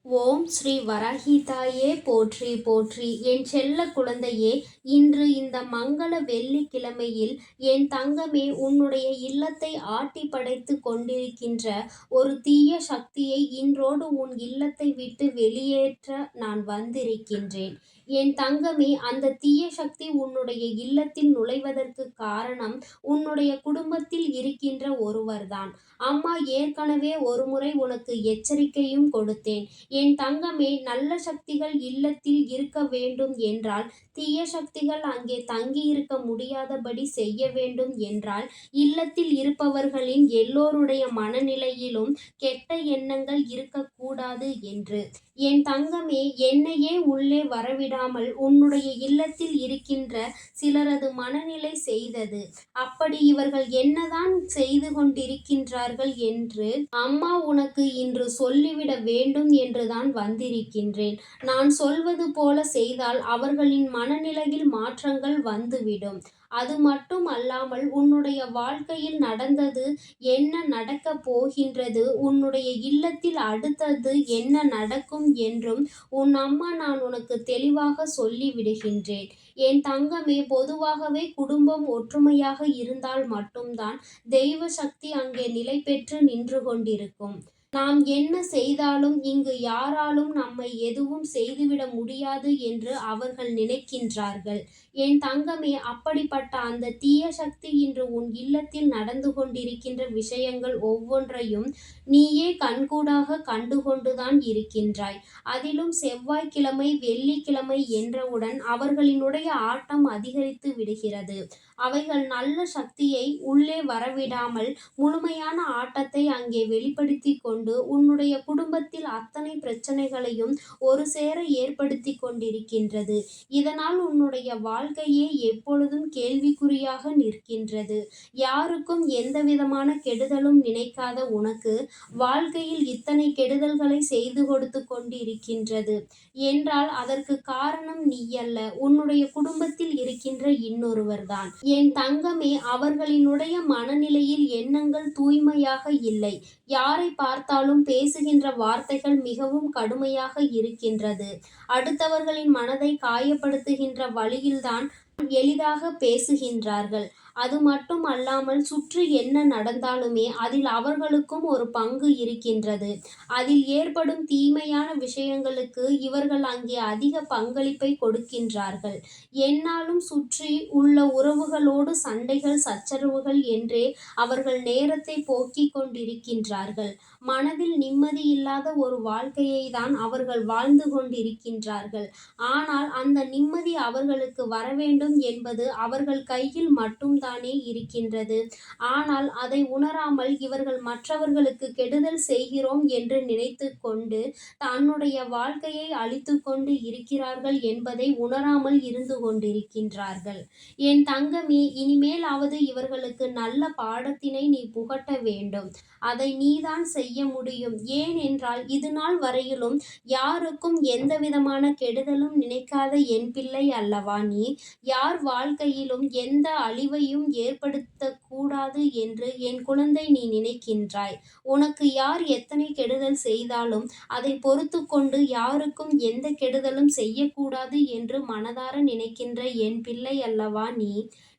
ஓம் ஸ்ரீ வராஹிதாயே போற்றி போற்றி. என் செல்ல குழந்தையே, இன்று இந்த மங்கள வெள்ளிக்கிழமையில் என் தங்கமே, உன்னுடைய இல்லத்தை ஆட்டி படைத்து கொண்டிருக்கின்ற ஒரு தீய சக்தியை இன்றோடு உன் இல்லத்தை விட்டு வெளியேற்ற நான் வந்திருக்கின்றேன். என் தங்கமே, அந்த தீய சக்தி உன்னுடைய இல்லத்தில் நுழைவதற்கு காரணம் உன்னுடைய குடும்பத்தில் இருக்கின்ற ஒருவர்தான். அம்மா ஏற்கனவே ஒருமுறை உனக்கு எச்சரிக்கையும் கொடுத்தேன். என் தங்கமே, நல்ல சக்திகள் இல்லத்தில் இருக்க வேண்டும் என்றால், தீய சக்திகள் அங்கே தங்கியிருக்க முடியாதபடி செய்ய வேண்டும் என்றால், இல்லத்தில் இருப்பவர்களின் எல்லோருடைய மனநிலையிலும் கெட்ட எண்ணங்கள் இருக்கக்கூடாது என்று. என் தங்கமே, என்னையே உள்ளே வரவிடாமல் உன்னுடைய இல்லத்தில் இருக்கின்ற சிலரது மனநிலை செய்தது. அப்படி இவர்கள் என்னதான் செய்து கொண்டிருக்கின்றார்கள் என்று அம்மா உனக்கு இன்று சொல்லிவிட வேண்டும் என்றுதான் வந்திருக்கின்றேன். நான் சொல்வது போல செய்தால் அவர்களின் மனநிலையில் மாற்றங்கள் வந்துவிடும். அது மட்டும் அல்லாமல் உன்னுடைய வாழ்க்கையில் நடந்தது என்ன நடக்கப் போகின்றது, உன்னுடைய இல்லத்தில் அடுத்தது என்ன நடக்கும் என்றும் உன் அம்மா நான் உனக்கு தெளிவாக சொல்லிவிடுகின்றேன். என் தங்கமே, பொதுவாகவே குடும்பம் ஒற்றுமையாக இருந்தால் மட்டும்தான் தெய்வ சக்தி அங்கே நிலை பெற்று நின்று கொண்டிருக்கும். நாம் என்ன செய்தாலும் இங்கு யாராலும் நம்மை எதுவும் செய்துவிட முடியாது என்று அவர்கள் நினைக்கின்றார்கள். என் தங்கமே, அப்படிப்பட்ட அந்த தீய சக்தி இன்று உன் இல்லத்தில் நடந்து கொண்டிருக்கின்ற விஷயங்கள் ஒவ்வொன்றையும் நீயே கண்கூடாக கண்டுகொண்டுதான் இருக்கின்றாய். அதிலும் செவ்வாய்க்கிழமை வெள்ளிக்கிழமை என்றவுடன் அவர்களினுடைய ஆட்டம் அதிகரித்து விடுகிறது. அவைகள் நல்ல சக்தியை உள்ளே வரவிடாமல் முழுமையான ஆட்டத்தை அங்கே வெளிப்படுத்தி கொண்டு உன்னுடைய குடும்பத்தில் அத்தனை பிரச்சனைகளையும் ஒரு சேர ஏற்படுத்தி கொண்டிருக்கின்றது. இதனால் உன்னுடைய வாழ்க்கையே எப்பொழுதும் கேள்விக்குறியாக நிற்கின்றது. யாருக்கும் எந்தவிதமான கெடுதலும் நினைக்காத உனக்கு வாழ்க்கையில் இத்தனை கெடுதல்களை செய்து கொடுத்து கொண்டிருக்கின்றது என்றால் அதற்கு காரணம் நீயல்ல, உன்னுடைய குடும்பத்தில் இருக்கின்ற இன்னொருவர்தான். என் தங்கமே, அவர்களினுடைய மனநிலையில் எண்ணங்கள் தூய்மையாக இல்லை. யாரை பார்த்தாலும் பேசுகின்ற வார்த்தைகள் மிகவும் கடுமையாக இருக்கின்றது. அடுத்தவர்களின் மனதை காயப்படுத்துகின்ற வழியில்தான் எளிதாக பேசுகின்றார்கள். அது மட்டும் அல்லாமல் சுற்றி என்ன நடந்தாலுமே அதில் அவர்களுக்கும் ஒரு பங்கு இருக்கின்றது. அதில் ஏற்படும் தீமையான விஷயங்களுக்கு இவர்கள் அங்கே அதிக பங்களிப்பை கொடுக்கின்றார்கள். என்னாலும் சுற்றி உள்ள உறவுகளோடு சண்டைகள் சச்சரவுகள் என்றே அவர்கள் நேரத்தை போக்கிக் கொண்டிருக்கின்றார்கள். மனதில் நிம்மதி இல்லாத ஒரு வாழ்க்கையை தான் அவர்கள் வாழ்ந்து கொண்டிருக்கின்றார்கள். ஆனால் அந்த நிம்மதி அவர்களுக்கு வரவேண்டும் என்பது அவர்கள் கையில் மட்டும்தானே இருக்கின்றது. ஆனால் அதை உணராமல் இவர்கள் மற்றவர்களுக்கு கெடுதல் செய்கிறோம் என்று நினைத்து கொண்டு தன்னுடைய வாழ்க்கையை அழித்து கொண்டு இருக்கிறார்கள் என்பதை உணராமல் இருந்து கொண்டிருக்கின்றார்கள். என் தங்கமே, இனிமேலாவது இவர்களுக்கு நல்ல பாடத்தினை நீ புகட்ட வேண்டும். அதை நீதான் செய்ய முடியும். ஏனென்றால் இதுநாள் வரையிலும் யாருக்கும் எந்தவிதமான கெடுதலும் நினைக்காத என் பிள்ளை அல்லவா நீ. யார் வாழ்க்கையிலும் எந்த அழிவையும் ஏற்படுத்தக்கூடாது என்று என் குழந்தை நீ நினைக்கின்றாய். உனக்கு யார் எத்தனை கெடுதல் செய்தாலும் அதை பொறுத்து கொண்டு யாருக்கும் எந்த கெடுதலும் செய்யக்கூடாது என்று மனதார நினைக்கின்ற என் பிள்ளை அல்லவா நீ.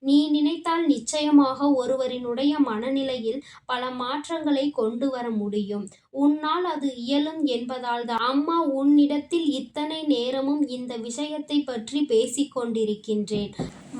நீ நினைத்தால் நிச்சயமாக ஒருவரினுடைய மனநிலையில் பல மாற்றங்களை கொண்டு வர முடியும். உன்னால் அது இயலும் என்பதால்தான் அம்மா உன்னிடத்தில் இத்தனை நேரமும் இந்த விஷயத்தை பற்றி பேசிக் கொண்டிருக்கின்றேன்.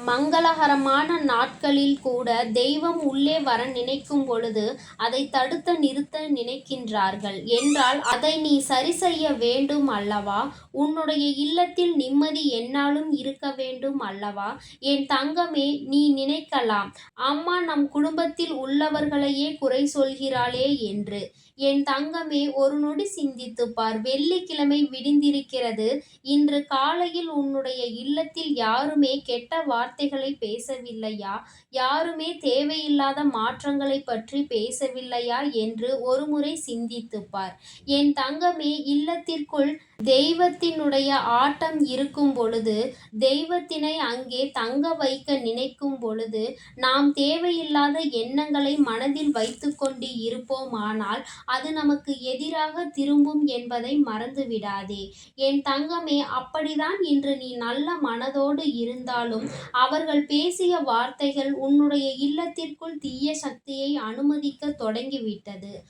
மங்களகரமான நாட்களில் கூட தெய்வம் உள்ளே வர நினைக்கும் பொழுது அதை தடுத்து நிறுத்த நினைக்கின்றார்கள் என்றால் அதை நீ சரி செய்ய வேண்டும் அல்லவா. உன்னுடைய இல்லத்தில் நிம்மதி எந்நாளும் இருக்க வேண்டும் அல்லவா. என் தங்கமே, நீ நினைக்கலாம், அம்மா நம் குடும்பத்தில் உள்ளவர்களையே குறை சொல்கிறாளே என்று. என் தங்கமே, ஒரு நொடி சிந்தித்துப் பார். வெள்ளிக்கிழமை விடிந்திருக்கிறது. இன்று காலையில் உன்னுடைய இல்லத்தில் யாருமே கெட்ட வார்த்தைகளை பேசவில்லையா? யாருமே தேவையில்லாத மாற்றங்களை பற்றி பேசவில்லையா என்று ஒருமுறை சிந்தித்துப் பார். என் தங்கமே, இல்லத்திற்குள் தெய்வத்தினுடைய ஆட்டம் இருக்கும் பொழுது, தெய்வத்தினை அங்கே தங்க வைக்க நினைக்கும் பொழுது, நாம் தேவையில்லாத எண்ணங்களை மனதில் வைத்துக்கொண்டு இருப்போமானால், அது நமக்கு எதிராக திரும்பும் என்பதை மறந்துவிடாதே. என் தங்கமே, அப்படிதான் இன்று நீ நல்ல மனதோடு இருந்தாலும், அவர்கள் பேசிய வார்த்தைகள் உன்னுடைய இல்லத்திற்குள் தீய சக்தியை அனுமதிக்கத் தொடங்கிவிட்டது.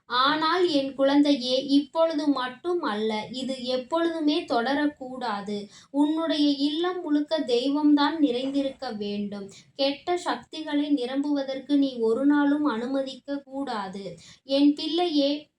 ஆனால் என் குழந்தையே, இப்பொழுது மட்டும் அல்ல, இது எப்பொழுதுமே தொடரக்கூடாது. உன்னுடைய இல்லம் முழுக்க தெய்வம்தான் நிறைந்திருக்க வேண்டும். கெட்ட சக்திகளை நிரம்புவதற்கு நீ ஒரு நாளும் அனுமதிக்கக் கூடாது. என் பிள்ளையே,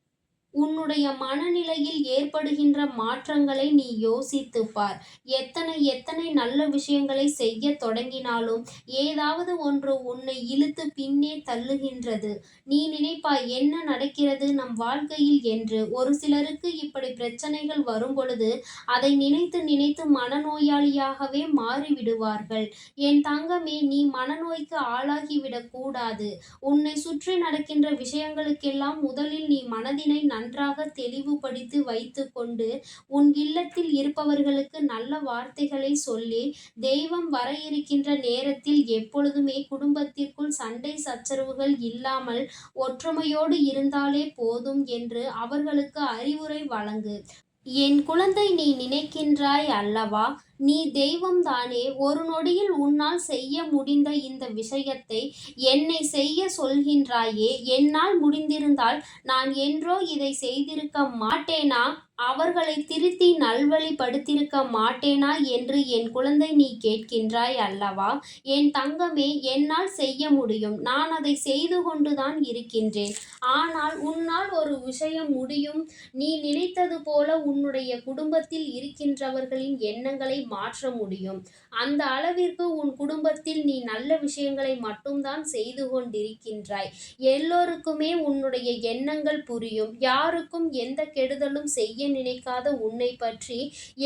உன்னுடைய மனநிலையில் ஏற்படுகின்ற மாற்றங்களை நீ யோசித்துப் பார். எத்தனை எத்தனை நல்ல விஷயங்களை செய்யத் தொடங்கினாலும் ஏதாவது ஒன்று உன்னை இழுத்து பின்னே தள்ளுகின்றது. நீ நினைப்பாய், என்ன நடக்கிறது நம் வாழ்க்கையில் என்று. ஒரு சிலருக்கு இப்படி பிரச்சனைகள் வரும்பொழுது அதை நினைத்து நினைத்து மனநோயாளியாகவே மாறிவிடுவார்கள். என் தங்கமே, நீ மனநோய்க்கு ஆளாகிவிடக் கூடாது. உன்னை சுற்றி நடக்கின்ற விஷயங்களுக்கெல்லாம் முதலில் நீ மனதினை நன்றாக தெளிவுபடுத்தி வைத்துக்கொண்டு, உன் இல்லத்தில் இருப்பவர்களுக்கு நல்ல வார்த்தைகளை சொல்லி, தெய்வம் வர இருக்கின்ற நேரத்தில் எப்பொழுதுமே குடும்பத்திற்குள் சண்டை சச்சரவுகள் இல்லாமல் ஒற்றுமையோடு இருந்தாலே போதும் என்று அவர்களுக்கு அறிவுரை வழங்கு. என் குழந்தை, நீ நினைக்கின்றாய் அல்லவா, நீ தெய்வம்தானே, ஒரு நொடியில் உன்னால் செய்ய முடிந்த இந்த விஷயத்தை என்னை செய்ய சொல்கின்றாயே, என்னால் முடிந்திருந்தால் நான் என்றோ இதை செய்திருக்க மாட்டேனா? அவர்களை திருத்தி நல்வழிப்படுத்தியிருக்க மாட்டேனா என்று என் குழந்தை நீ கேட்கின்றாய் அல்லவா? என் தங்கமே, என்னால் செய்ய முடியும். நான் அதை செய்து கொண்டுதான் இருக்கின்றேன். ஆனால் உன்னால் ஒரு விஷயம் முடியும். நீ நினைத்தது போல உன்னுடைய குடும்பத்தில் இருக்கின்றவர்களின் எண்ணங்களை மாற்ற முடியும். அந்த அளவிற்கு உன் குடும்பத்தில் நீ நல்ல விஷயங்களை மட்டும்தான் செய்து கொண்டிருக்கின்றாய். எல்லோருக்குமே உன்னுடைய எண்ணங்கள் புரியும். யாருக்கும் எந்த கெடுதலும் செய்ய நினைக்காத உன்னை பற்றி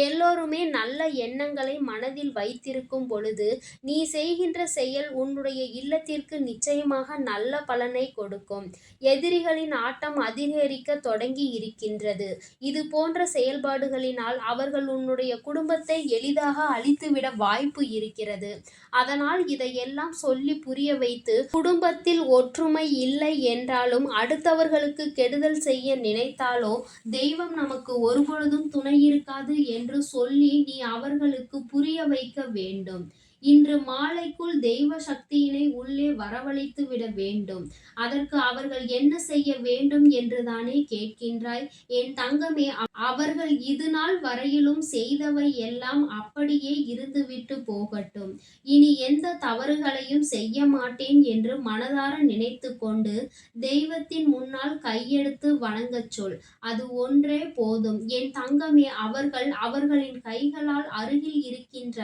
எல்லோருமே நல்ல எண்ணங்களை மனதில் வைத்திருக்கும் பொழுது, நீ செய்கின்ற செயல் உன்னுடைய இல்லத்திற்கு நிச்சயமாக நல்ல பலனை கொடுக்கும். எதிரிகளின் ஆட்டம் அதிகரிக்க தொடங்கி இருக்கின்றது. இது போன்ற செயல்பாடுகளினால் அவர்கள் உன்னுடைய குடும்பத்தை எளிதாக அழித்துவிட வாய்ப்பு இருக்கிறது. அதனால் இதையெல்லாம் சொல்லி புரிய வைத்து, குடும்பத்தில் ஒற்றுமை இல்லை என்றாலும் அடுத்தவர்களுக்கு கெடுதல் செய்ய நினைத்தாலோ தெய்வம் நமக்கு ஒருபொழுதும் துணை இருக்காது என்று சொல்லி நீ அவர்களுக்கு புரிய வைக்க வேண்டும். இன்று மாலைக்குள் தெய்வ சக்தியினை உள்ளே வரவழைத்து விட வேண்டும். அதற்கு அவர்கள் என்ன செய்ய வேண்டும் என்றுதானே கேட்கின்றாய்? என் தங்கமே, அவர்கள் இதுநாள் வரையிலும் செய்தவை எல்லாம் அப்படியே இருந்துவிட்டு போகட்டும். இனி எந்த தவறுகளையும் செய்ய மாட்டேன் என்று மனதார நினைத்து கொண்டு தெய்வத்தின் முன்னால் கையெடுத்து வணங்கச் சொல். அது ஒன்றே போதும். என் தங்கமே, அவர்கள் அவர்களின் கைகளால் அருகில் இருக்கின்ற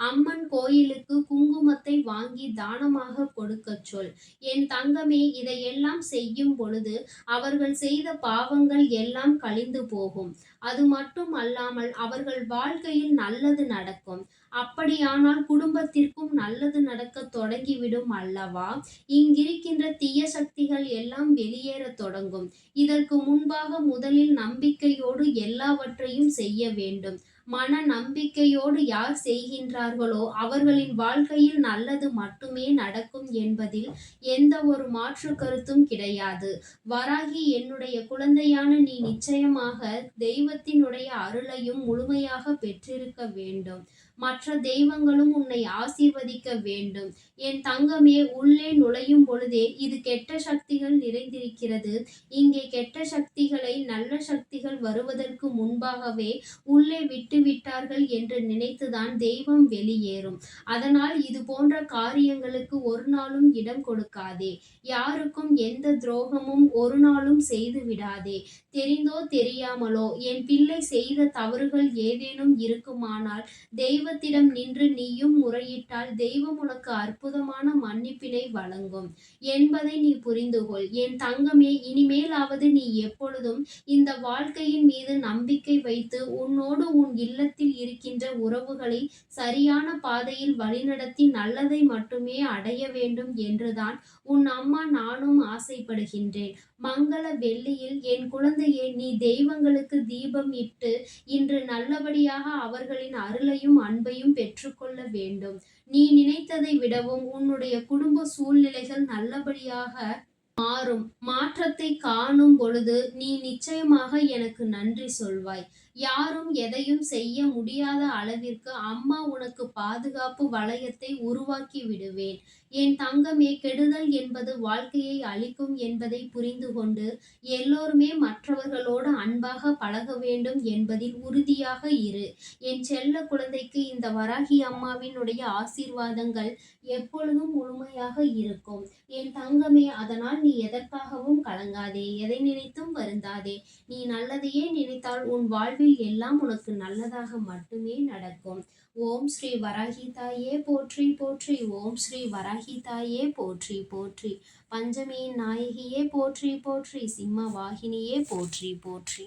அம்மன் கோயிலுக்கு குங்குமத்தை வாங்கி தானமாக கொடுக்கச் சொல். என் தங்கமே, இதையெல்லாம் செய்யும் பொழுது அவர்கள் செய்த பாவங்கள் எல்லாம் கழிந்து போகும். அது மட்டும் அல்லாமல் அவர்கள் வாழ்க்கையில் நல்லது நடக்கும். அப்படியானால் குடும்பத்திற்கும் நல்லது நடக்க தொடங்கிவிடும் அல்லவா? இங்கிருக்கின்ற தீய சக்திகள் எல்லாம் வெளியேறத் தொடங்கும். இதற்கு முன்பாக முதலில் நம்பிக்கையோடு எல்லாவற்றையும் செய்ய வேண்டும். மன நம்பிக்கையோடு யார் செய்கின்றார்களோ அவர்களின் வாழ்க்கையில் நல்லது மட்டுமே நடக்கும் என்பதில் எந்த ஒரு மாற்று கருத்தும் கிடையாது. வராகி, என்னுடைய குழந்தையான நீ நிச்சயமாக தெய்வத்தினுடைய அருளையும் முழுமையாக பெற்றிருக்க வேண்டும். மற்ற தெய்வங்களும் உன்னை ஆசீர்வதிக்க வேண்டும். என் தங்கமே, உள்ளே நுழையும் பொழுதே இது கெட்ட சக்திகள் நிறைந்திருக்கிறது. இங்கே கெட்ட சக்திகளை நல்ல சக்திகள் வருவதற்கு முன்பாகவே உள்ளே விட்டுவிட்டார்கள் என்று நினைத்துதான் தெய்வம் வெளியேறும். அதனால் இது போன்ற காரியங்களுக்கு ஒரு நாளும் இடம் கொடுக்காதே. யாருக்கும் எந்த துரோகமும் ஒரு நாளும் செய்து விடாதே. தெரிந்தோ தெரியாமலோ என் பிள்ளை செய்த தவறுகள் ஏதேனும் இருக்குமானால் தெய்வ தெய்வத்திடம் நின்று நீயும் முறையிட்டால் தெய்வம் உனக்கு அற்புதமான மன்னிப்பினை வழங்கும் என்பதை நீ புரிந்து கொள். என் தங்கமே, இனிமேலாவது நீ எப்பொழுதும் இந்த வாழ்க்கையின் மீது நம்பிக்கை வைத்து உன்னோடு உன் இல்லத்தில் இருக்கின்ற உறவுகளை சரியான பாதையில் வழிநடத்தி நல்லதை மட்டுமே அடைய வேண்டும் என்றுதான் உன் அம்மா நானும் ஆசைப்படுகின்றேன். மங்கள வெள்ளியில் என் குழந்தையே, நீ தெய்வங்களுக்கு தீபம் இட்டு இன்று நல்லபடியாக அவர்களின் அருளையும் அன்பையும் பெற்றுக்கொள்ள வேண்டும். நீ நினைத்ததை விடவும் உன்னுடைய குடும்ப சூழ்நிலைகள் நல்லபடியாக மாறும். மாற்றத்தை காணும் பொழுது நீ நிச்சயமாக எனக்கு நன்றி சொல்வாய். யாரும் எதையும் செய்ய முடியாத அளவிற்கு அம்மா உனக்கு பாதுகாப்பு வளையத்தை உருவாக்கி விடுவேன். என் தங்கமே, கெடுதல் என்பது வாழ்க்கையை அழிக்கும் என்பதை புரிந்து கொண்டு எல்லோருமே மற்றவர்களோடு அன்பாக பழக வேண்டும் என்பதில் உறுதியாக இரு. என் செல்ல குழந்தைக்கு இந்த வராகி அம்மாவினுடைய ஆசீர்வாதங்கள் எப்பொழுதும் முழுமையாக இருக்கும். என் தங்கமே, அதனால் நீ எதற்காகவும் கலங்காதே, எதை நினைத்தும் வருந்தாதே. நீ நல்லதையே நினைத்தால் உன் வாழ்வில் எல்லாம் உனக்கு நல்லதாக மட்டுமே நடக்கும். ஓம் ஸ்ரீ வராகி தாயே போற்றி போற்றி. ஓம் ஸ்ரீ வராகி தாயே போற்றி போற்றி. பஞ்சமியின் நாயகியே போற்றி போற்றி. சிம்ம வாகினியே போற்றி போற்றி.